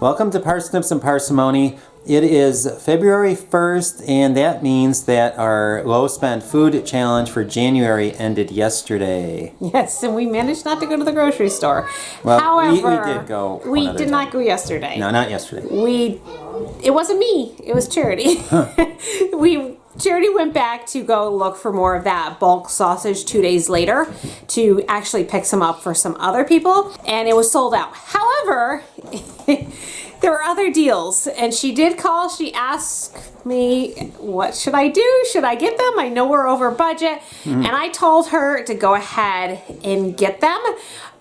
Welcome to Parsnips and Parsimony. It is February 1st, and that means that our low spend food challenge for January ended yesterday. Yes, and we managed not to go to the grocery store. Well, However, we did go. We did not go yesterday. No, not yesterday. It wasn't me. It was Charity. Charity went back to go look for more of that bulk sausage 2 days later to actually pick some up for some other people, and it was sold out. However, there were other deals, and she did call. She asked me, what should I do? Should I get them? I know we're over budget. And I told her to go ahead and get them.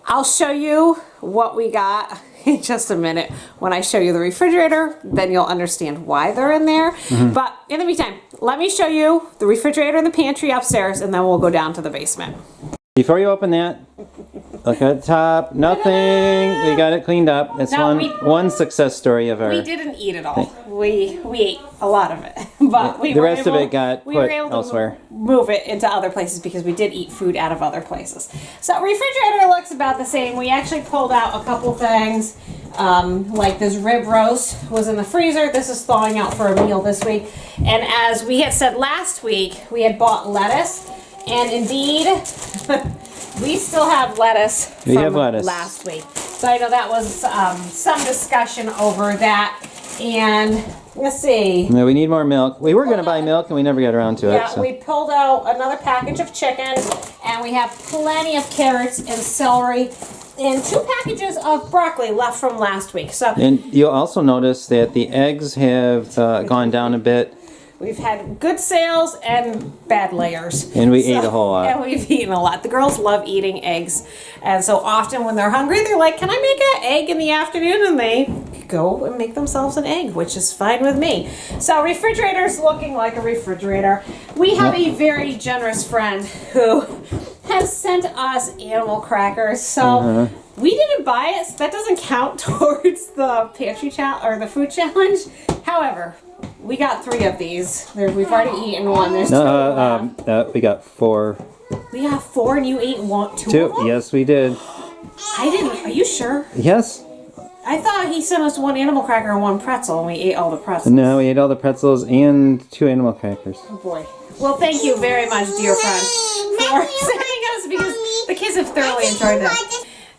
I'll show you what we got in just a minute. When I show you the refrigerator, then you'll understand why they're in there. But in the meantime, let me show you the refrigerator and the pantry upstairs, and then we'll go down to the basement. Before you open that, look at the top. Nothing. We got it cleaned up. It's one success story of our. We didn't eat it all. We ate a lot of it, but the rest of it got put elsewhere. Move it into other places because we did eat food out of other places. So refrigerator looks about the same. We actually pulled out a couple things, like this rib roast was in the freezer. This is thawing out for a meal this week. And as we had said last week, we had bought lettuce. And indeed, we still have lettuce from last week. So I know that was some discussion over that. And let's see. No, we need more milk. We were going to buy milk and we never got around to it. Yeah, so. We pulled out another package of chicken, and we have plenty of carrots and celery and 2 packages of broccoli left from last week. So. And you'll also notice that the eggs have gone down a bit. We've had good sales and bad layers. And we ate a whole lot. And we've eaten a lot. The girls love eating eggs. And so often when they're hungry, they're like, can I make an egg in the afternoon? And they go and make themselves an egg, which is fine with me. So refrigerator's looking like a refrigerator. We have a very generous friend who has sent us animal crackers. So we didn't buy it. So that doesn't count towards the pantry challenge or the food challenge. However, we got 3 of these. We've already eaten one. There's 2 we got 4. We got 4 and you ate 2 of them? Yes, we did. I didn't. Are you sure? Yes. I thought he sent us 1 animal cracker and 1 pretzel, and we ate all the pretzels. No, we ate all the pretzels and 2 animal crackers. Oh boy. Well, thank you very much, dear friend, for sending us, because the kids have thoroughly enjoyed them.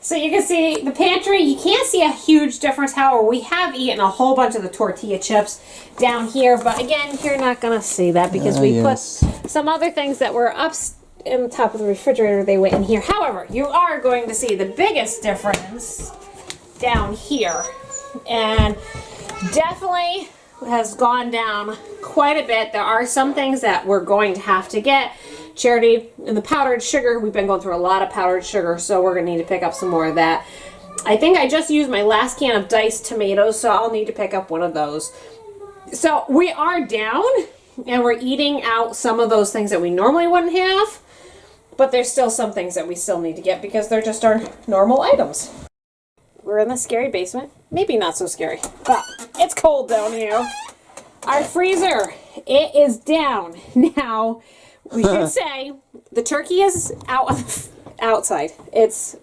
So you can see the pantry, you can't see a huge difference. However, we have eaten a whole bunch of the tortilla chips down here. But again, you're not going to see that because we put some other things that were up in the top of the refrigerator. They went in here. However, you are going to see the biggest difference down here. And definitely has gone down quite a bit. There are some things that we're going to have to get. Charity, and the powdered sugar, we've been going through a lot of powdered sugar, so we're going to need to pick up some more of that. I think I just used my last can of diced tomatoes, so I'll need to pick up one of those. So we are down, and we're eating out some of those things that we normally wouldn't have, but there's still some things that we still need to get because they're just our normal items. We're in the scary basement. Maybe not so scary, but it's cold down here. Our freezer, it is down. Now, we should say the turkey is outside. It's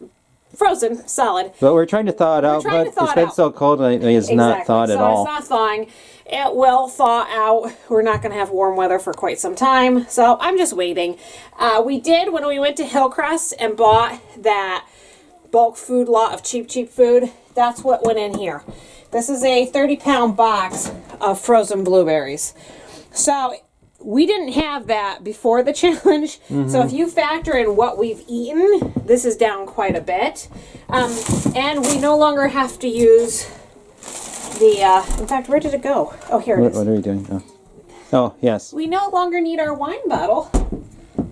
frozen, solid. But we're trying to thaw it out, but it's been so cold lately, it's not thawed at all. So it's not thawing. It will thaw out. We're not going to have warm weather for quite some time, so I'm just waiting. We did, when we went to Hillcrest and bought that bulk food lot of cheap food, that's what went in here. This is a 30-pound box of frozen blueberries. So we didn't have that before the challenge. So if you factor in what we've eaten, this is down quite a bit. And we no longer have to use the, in fact, where did it go? Oh, here it is. What are we doing? Oh, yes. We no longer need our wine bottle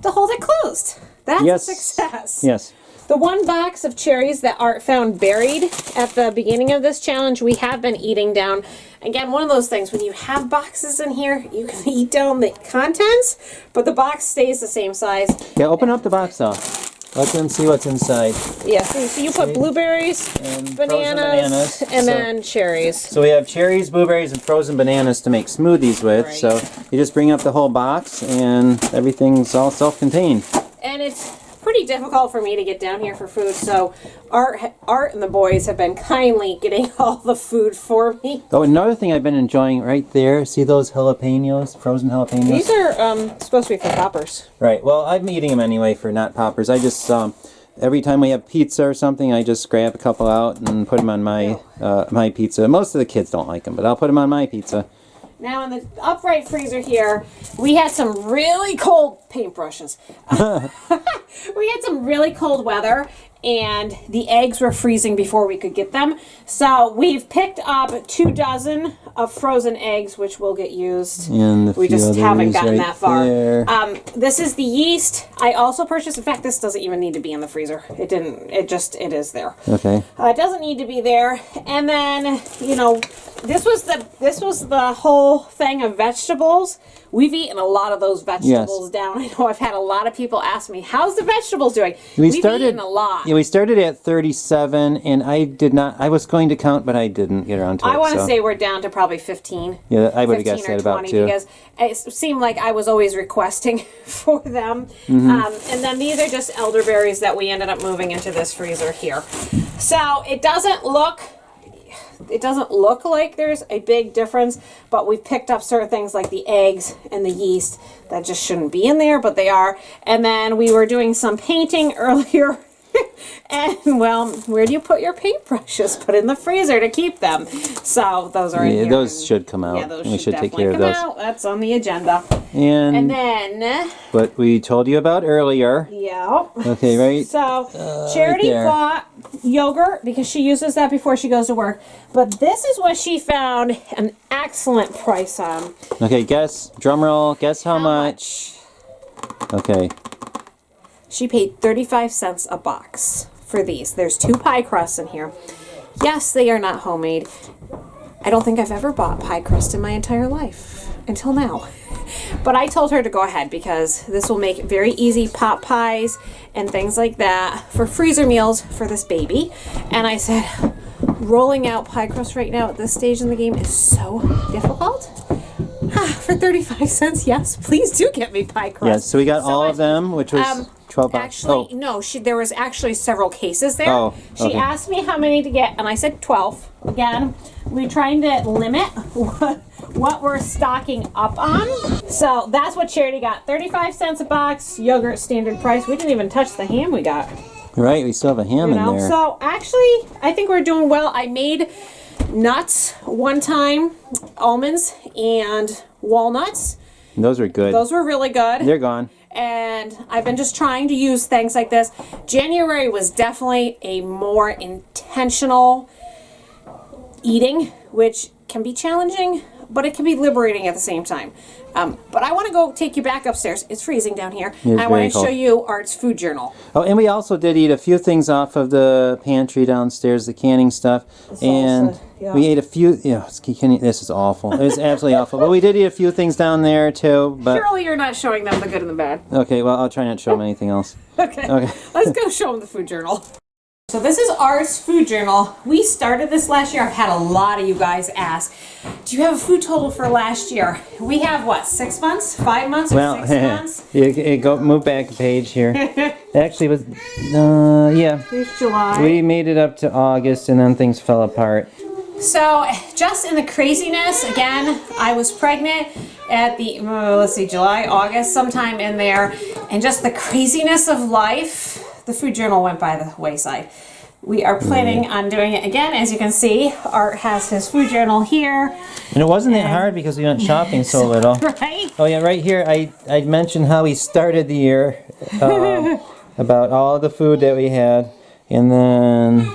to hold it closed. That's a success. Yes. The 1 box of cherries that are found buried at the beginning of this challenge, we have been eating down. Again, one of those things, when you have boxes in here, you can eat down the contents, but the box stays the same size. Yeah, open up the box though. Let them see what's inside. Yeah, so you put blueberries, and bananas, and then cherries. So we have cherries, blueberries, and frozen bananas to make smoothies with. Right. So you just bring up the whole box and everything's all self-contained. And it's pretty difficult for me to get down here for food, so Art and the boys have been kindly getting all the food for me. Oh, another thing I've been enjoying right there. See those jalapenos, frozen jalapenos? These are supposed to be for poppers. Right. Well, I'm eating them anyway for not poppers. I just every time we have pizza or something, I just grab a couple out and put them on my my pizza. Most of the kids don't like them, but I'll put them on my pizza. Now in the upright freezer here, we had some really cold paintbrushes. We had some really cold weather, and the eggs were freezing before we could get them. So we've picked up 2 dozen of frozen eggs, which will get used. And we just haven't gotten that far. There. This is the yeast. I also purchased. In fact, this doesn't even need to be in the freezer. It didn't. It is there. Okay. It doesn't need to be there. And then this was the whole thing of vegetables. We've eaten a lot of those vegetables down. I know I've had a lot of people ask me, "How's the vegetables doing?" We've eaten a lot. Yeah, we started at 37, and I did not. I was going to count, but I didn't get around to it. I want to say we're down to probably 15. Yeah, I would have guessed that about too. Because it seemed like I was always requesting for them. And then these are just elderberries that we ended up moving into this freezer here. So it doesn't look like there's a big difference, but we've picked up certain things like the eggs and the yeast that just shouldn't be in there, but they are. And then we were doing some painting earlier. And, well, where do you put your paintbrushes? Put in the freezer to keep them. So those are in here. Those should come out. Yeah, those we should take care of those. out. That's on the agenda. And then what we told you about earlier. Yeah. Okay, right? So Charity bought yogurt because she uses that before she goes to work. But this is what she found an excellent price on. Okay, drum roll, guess how much? Okay. She paid 35 cents a box for these. There's 2 pie crusts in here. Yes, they are not homemade. I don't think I've ever bought pie crust in my entire life until now. But I told her to go ahead because this will make very easy pot pies and things like that for freezer meals for this baby. And I said, rolling out pie crust right now at this stage in the game is so difficult. For 35 cents, yes, please do get me pie crust. Yes, so we got all of them, which was 12 bucks. Actually, no, there was actually several cases there. Oh, okay. She asked me how many to get, and I said 12. Again, we're trying to limit what we're stocking up on. So that's what Charity got. 35 cents a box, yogurt standard price. We didn't even touch the ham we got. Right, we still have a ham in there. So actually, I think we're doing well. I made nuts one time, almonds and walnuts. Those were good. Those were really good. They're gone. And I've been just trying to use things like this. January was definitely a more intentional eating, which can be challenging, but it can be liberating at the same time. But I want to go take you back upstairs. It's freezing down here. I want to show you Art's food journal. Oh, and we also did eat a few things off of the pantry downstairs, the canning stuff. And we ate a few, this is awful. It's absolutely awful. But we did eat a few things down there too. But surely you're not showing them the good and the bad. Okay, well, I'll try not to show them anything else. Okay. Let's go show them the food journal. So this is Art's food journal. We started this last year. I've had a lot of you guys ask, do you have a food total for last year? We have what, 6 months, 5 months, or 6 months? Move back a page here. Actually, it was, Here's July. We made it up to August, and then things fell apart. So just in the craziness, again, I was pregnant at the, July, August, sometime in there, and just the craziness of life, the food journal went by the wayside. We are planning on doing it again. As you can see, Art has his food journal here. And it wasn't that hard because we went shopping so little. Right? Oh yeah, right here I mentioned how we started the year, about all the food that we had, and then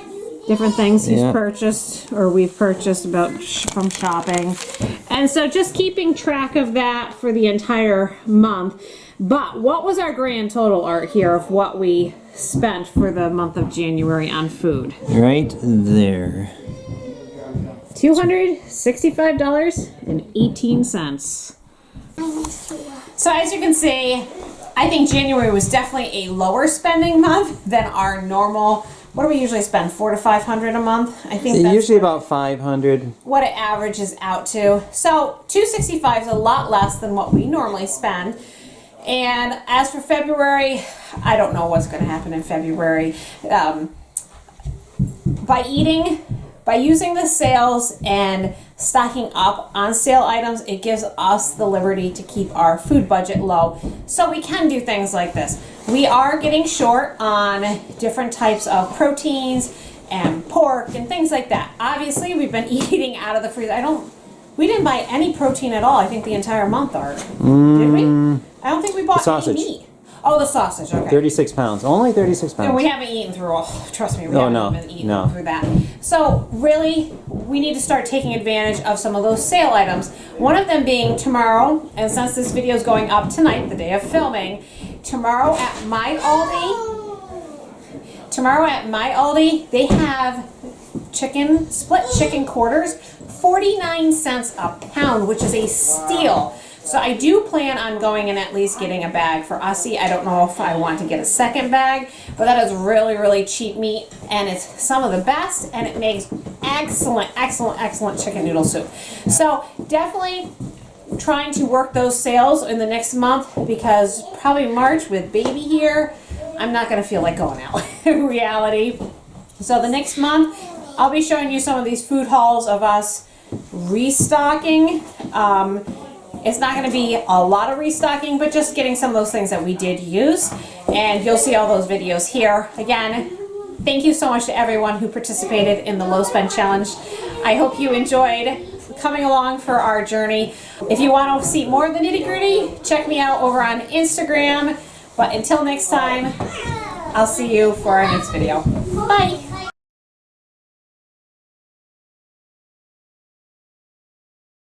different things he's purchased or we've purchased from shopping. And so just keeping track of that for the entire month. But what was our grand total, Art, here of what we spent for the month of January on food? Right there. $265.18. So as you can see, I think January was definitely a lower spending month than our normal. What do we usually spend? $400 to $500 a month? I think that's usually about 500. What it averages out to. So $265 is a lot less than what we normally spend. And as for February, I don't know what's going to happen in February. By using the sales and stocking up on sale items, it gives us the liberty to keep our food budget low. So we can do things like this. We are getting short on different types of proteins and pork and things like that. Obviously, we've been eating out of the freezer. We didn't buy any protein at all, I think, the entire month, Art. Did we? I don't think we bought any meat. Oh, the sausage, okay. 36 pounds. Only 36 pounds. And we haven't eaten through, trust me, we haven't been eating through that. So really, we need to start taking advantage of some of those sale items. One of them being tomorrow, and since this video is going up tonight, the day of filming, tomorrow at my Aldi, they have split chicken quarters, 49 cents a pound, which is a steal. So I do plan on going and at least getting a bag for Ussie. I don't know if I want to get a second bag, but that is really, really cheap meat, and it's some of the best, and it makes excellent, excellent, excellent chicken noodle soup. So definitely trying to work those sales in the next month, because probably March with baby here, I'm not going to feel like going out in reality. So the next month, I'll be showing you some of these food hauls of us restocking. It's not going to be a lot of restocking, but just getting some of those things that we did use. And you'll see all those videos here. Again, thank you so much to everyone who participated in the Low Spend Challenge. I hope you enjoyed coming along for our journey. If you want to see more of the nitty gritty, check me out over on Instagram. But until next time, I'll see you for our next video. Bye!